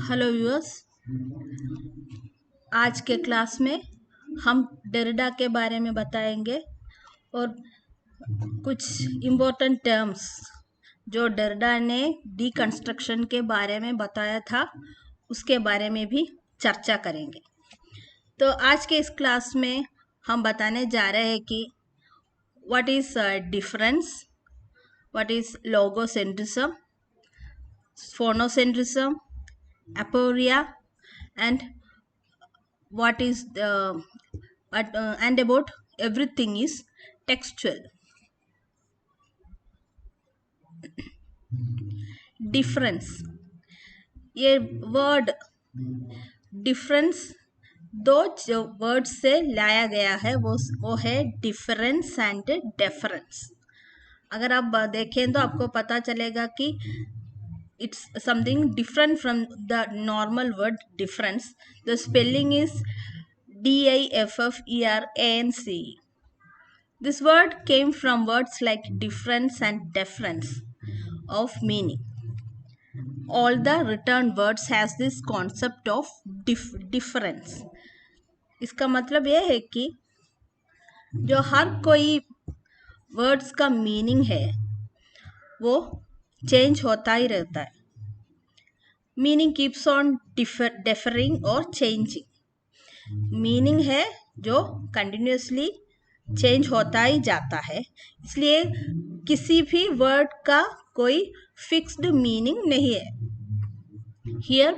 Hello viewers, आज के class में हम डेरिडा के बारे में बताएंगे और कुछ इम्पोर्टेंट टर्म्स जो डेरिडा ने डीकंस्ट्रक्शन के बारे में बताया था उसके बारे में भी चर्चा करेंगे। तो आज के इस क्लास में हम बताने जा रहे हैं कि what is difference, what is logocentrism, phonocentrism, aporia, and what is and about everything is textual. Difference, ये वर्ड डिफरेंस दो जो वर्ड से लाया गया है वो है डिफरेंस एंड डेफरेंस। अगर आप देखें तो आपको पता चलेगा कि it's something different from the normal word difference. The spelling is diffference. This word came from words like difference and deference of meaning. All the written words has this concept of difference. इसका मतलब यह है कि जो हर कोई words का meaning है वो चेंज होता ही रहता है। मीनिंग कीप्स ऑन डिफरिंग और चेंजिंग। मीनिंग है जो कंटिन्यूसली चेंज होता ही जाता है, इसलिए किसी भी वर्ड का कोई फिक्स्ड मीनिंग नहीं है। Here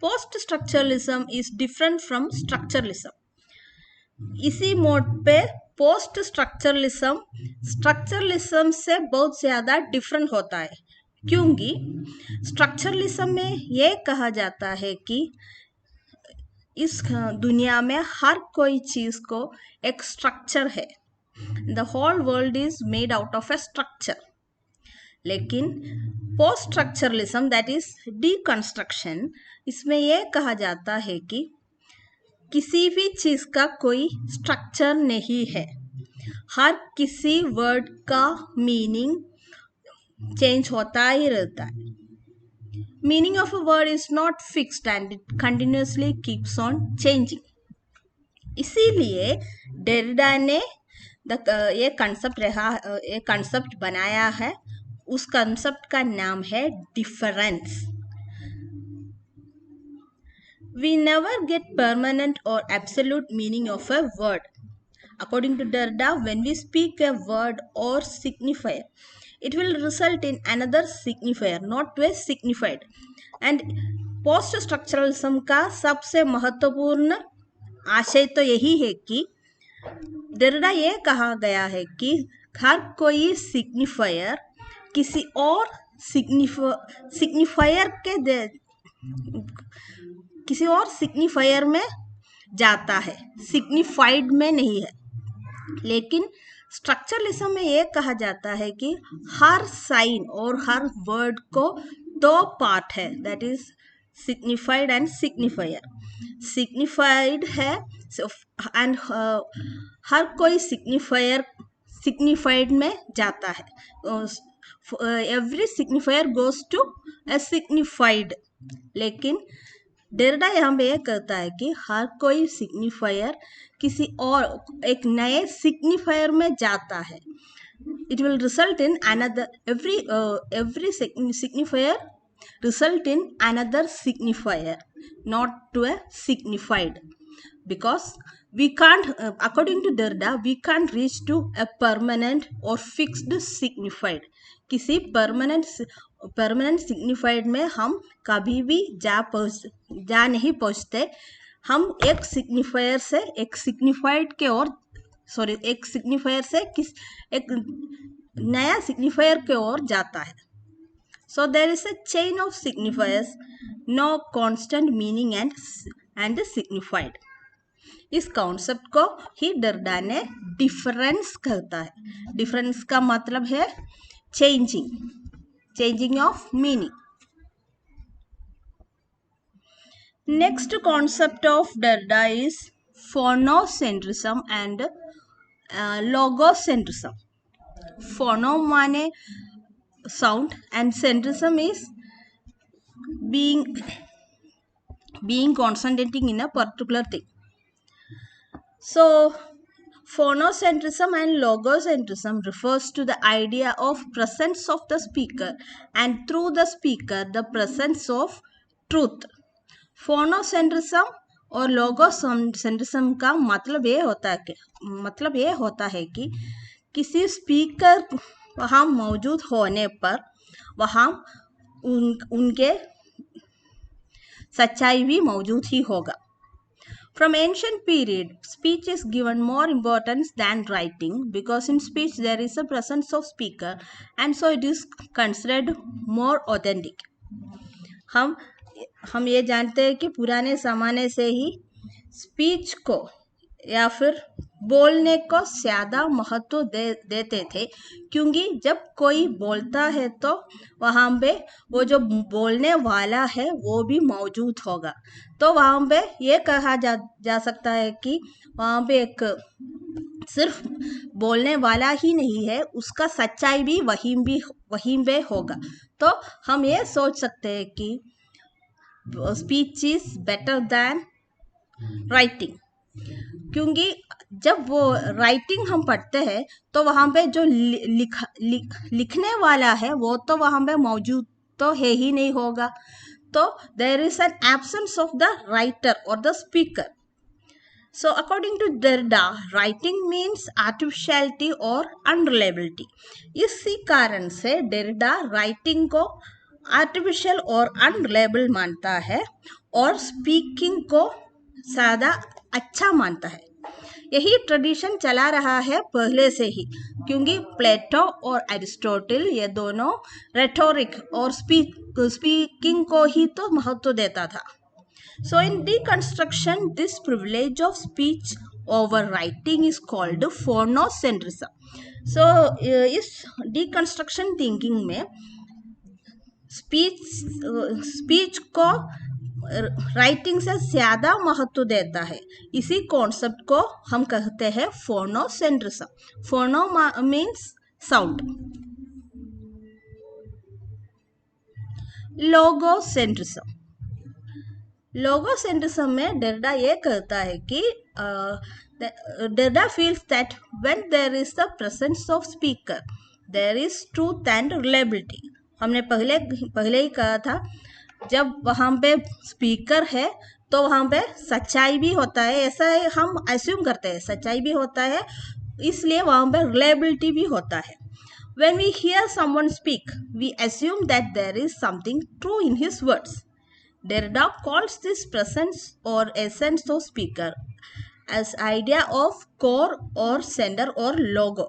post structuralism is different from structuralism. इसी मोड पे पोस्ट स्ट्रक्चरलिज्म से बहुत ज्यादा डिफरेंट होता है, क्योंकि स्ट्रक्चरलिज्म में यह कहा जाता है कि इस दुनिया में हर कोई चीज को एक स्ट्रक्चर है। The whole world is made out of a structure. लेकिन post structuralism that is deconstruction, इसमें यह कहा जाता है कि किसी भी चीज का कोई स्ट्रक्चर नहीं है। हर किसी वर्ड का मीनिंग चेंज होता ही रहता है। Meaning of a word is not fixed and it continuously keeps on changing. इसीलिए डेरिडा ने ये कंसेप्ट बनाया है। उस कंसेप्ट का नाम है difference. We never get permanent or absolute meaning of a word. According to Derrida, when we speak a word or signifier, it will result in another signifier, not to a signified. And post structuralism का सबसे महत्वपूर्ण आशय तो यही है कि Derrida ये कहा गया है कि हर कोई सिग्निफायर किसी और किसी और सिग्निफायर में जाता है, सिग्निफाइड में नहीं है। लेकिन स्ट्रक्चरलिज्म में यह कहा जाता है कि हर साइन और हर वर्ड को दो पार्ट है, that is signified and signifier. Signified है एंड हर कोई सिग्निफायर सिग्निफाइड में जाता है। Every signifier goes to a signified. लेकिन डेरिडा यहाँ पे यह कहता है कि हर कोई सिग्निफायर किसी और एक नए सिग्निफायर में जाता है। It will result in another every signifier result in another signifier, not to a signified, because we can't according to Derrida we can't reach to a permanent or fixed signified. किसी permanent signified में हम कभी भी जा नहीं पहुंचते। हम एक सिग्निफायर से एक सिग्निफाइड के और एक सिग्निफायर से एक नया सिग्निफायर के ओर जाता है। So there is a chain of signifiers, no constant meaning and signified. इस कॉन्सेप्ट को ही डेरिडा ने डिफरेंस कहता है। डिफरेंस का मतलब है changing of meaning. Next concept of Derrida is phonocentrism and logocentrism. Phono माने sound and centrism is being being concentrating in a particular thing. So phonocentrism and logocentrism refers to the idea of presence of the speaker and through the speaker the presence of truth. फोनोसेंट्रिज्म और लोगोसेंट्रिज्म का मतलब ये होता है कि किसी speaker वहाँ मौजूद होने पर वहाँ उनके सच्चाई भी मौजूद ही होगा. From ancient period, speech is given more importance than writing because in speech there is a presence of speaker and so it is considered more authentic. हम ये जानते हैं कि पुराने ज़माने से ही स्पीच को या फिर बोलने को ज़्यादा महत्व देते थे, क्योंकि जब कोई बोलता है तो वहाँ पे वो जो बोलने वाला है वो भी मौजूद होगा. तो वहाँ पे ये कहा जा सकता है कि वहाँ पे एक सिर्फ बोलने वाला ही नहीं है, उसका सच्चाई भी वहीं पे होगा. तो हम ये सोच सकते हैं कि speech is better than writing, क्योंकि जब वो राइटिंग हम पढ़ते हैं तो वहाँ पे जो लिखने वाला है वो तो वहाँ पे मौजूद तो है ही नहीं होगा. तो there is an absence of the writer और the speaker. So according to Derrida, writing means artificiality और unreliability. इसी कारण से डेरिडा राइटिंग को आर्टिफिशियल और अनरिलायबल मानता है और स्पीकिंग को ज़्यादा अच्छा मानता है. यही ट्रेडिशन चला रहा है पहले से ही, क्योंकि प्लेटो और एरिस्टोटल ये दोनों रेटोरिक और स्पीकिंग को ही तो महत्व देता था. So in deconstruction, this privilege of speech over writing is called phonocentrism. So इस deconstruction thinking में स्पीच को राइटिंग से ज़्यादा महत्व देता है. इसी कॉन्सेप्ट को हम कहते हैं फोनोसेंट्रिज्म. फोनो मीन्स साउंड. लोगोसेंट्रिज्म. लोगोसेंट्रिज्म में डेरिडा ये कहता है कि Derrida feels that when there is the presence of speaker, there is truth and reliability. हमने पहले ही कहा था, जब वहाँ पे स्पीकर है तो वहाँ पे सच्चाई भी होता है, ऐसा है हम एज्यूम करते हैं, सच्चाई भी होता है, इसलिए वहाँ पे रिलायबिलिटी भी होता है. When we hear someone speak, we assume that there is something true in his words. Derrida calls this presence or essence of speaker as idea of core or sender or logo.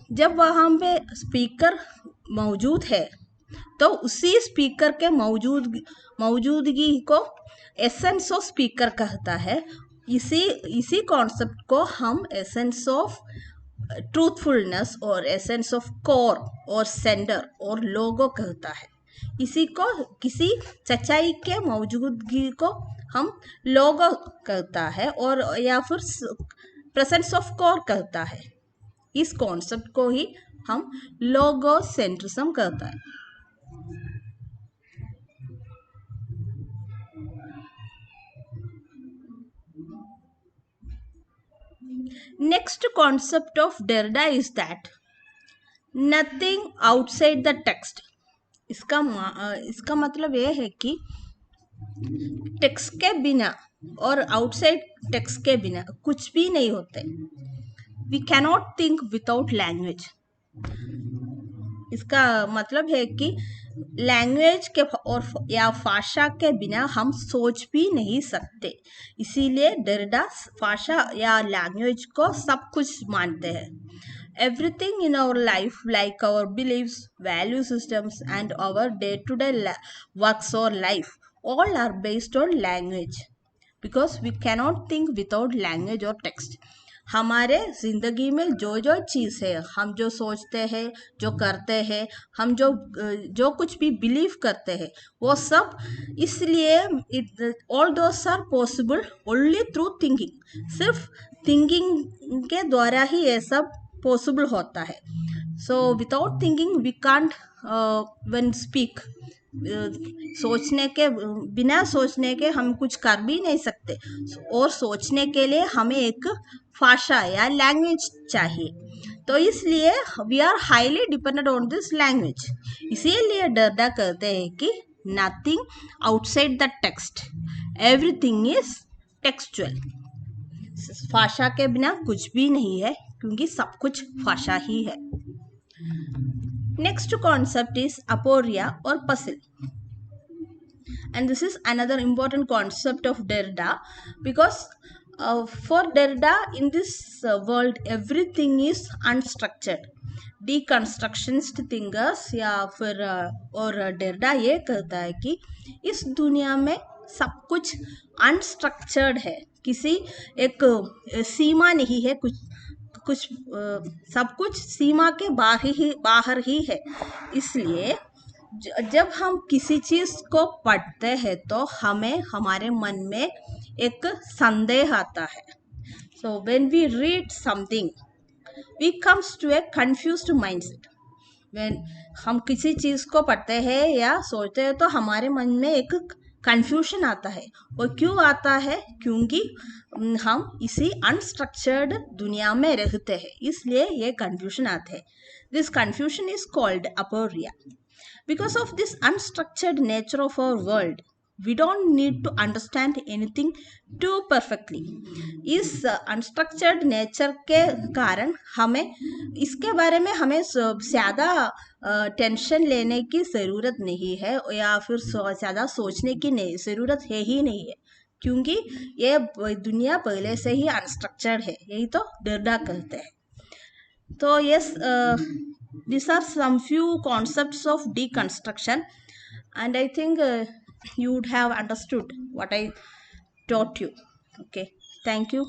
जब वहाँ पे speaker मौजूद है तो उसी speaker के मौजूदगी को एसेंस ऑफ स्पीकर कहता है. इसी कॉन्सेप्ट को हम एसेंस ऑफ ट्रूथफुलनेस और एसेंस ऑफ कोर और सेंडर और लोगो कहता है. इसी को किसी सच्चाई के मौजूदगी को हम लोगो कहता है और या फिर प्रेजेंस ऑफ कोर कहता है. इस कॉन्सेप्ट को ही हम लोगोसेंट्रिज्म कहता है. Next concept of Derrida is that nothing outside the text. इसका मतलब ये है कि टेक्स्ट के बिना और आउटसाइड टेक्स्ट के बिना कुछ भी नहीं होते. We cannot think without language. इसका मतलब है कि लैंग्वेज के और या भाषा के बिना हम सोच भी नहीं सकते. इसीलिए डेरिडा भाषा या लैंग्वेज को सब कुछ मानते हैं. Everything in our life, like our beliefs, value systems, and our day-to-day works or life, all are based on language. Because we cannot think without language or text. हमारे ज़िंदगी में जो चीज़ है, हम जो सोचते हैं, जो करते हैं, हम जो कुछ भी बिलीव करते हैं, वो सब इसलिए all those are possible only through thinking. सिर्फ थिंकिंग के द्वारा ही ये सब पॉसिबल होता है. So without thinking we can't when speak. सोचने के बिना सोचने के हम कुछ कर भी नहीं सकते, और सोचने के लिए हमें एक भाषा या लैंग्वेज चाहिए। तो इसलिए we are highly dependent on this language. इसीलिए डरडा कहते हैं कि nothing outside the text, everything is textual. भाषा के बिना कुछ भी नहीं है, क्योंकि सब कुछ भाषा ही है। नेक्स्ट कॉन्सेप्ट इज अपोरिया और पसिल, and this is another important concept of Derrida, because for Derrida in this world everything is unstructured. Deconstructionist thinkers या फिर और Derrida ये कहता है कि इस दुनिया में सब कुछ अनस्ट्रक्चर्ड है, किसी एक सीमा नहीं है, कुछ सब कुछ सीमा के बाहर ही है। इसलिए जब हम किसी चीज को पढ़ते हैं तो हमें हमारे मन में एक संदेह आता है। So when we read something we comes to a confused mindset. When हम किसी चीज को पढ़ते हैं या सोचते हैं तो हमारे मन में एक कंफ्यूजन आता है। और क्यों आता है? क्योंकि हम इसी अनस्ट्रक्चर्ड दुनिया में रहते हैं, इसलिए ये कंफ्यूजन आता है। This confusion is called aporia. Because of this unstructured nature of our world, we don't need to understand anything too perfectly. इस unstructured nature के कारण हमें इसके बारे में हमें ज़्यादा टेंशन लेने की ज़रूरत नहीं है, या फिर ज़्यादा सोचने की ज़रूरत है ही नहीं है, क्योंकि ये दुनिया पहले से ही अनस्ट्रक्चर्ड है। यही तो डरडा कहते हैं। तो yes, these are some few concepts of deconstruction, and I think you would have understood what I taught you. Okay, thank you.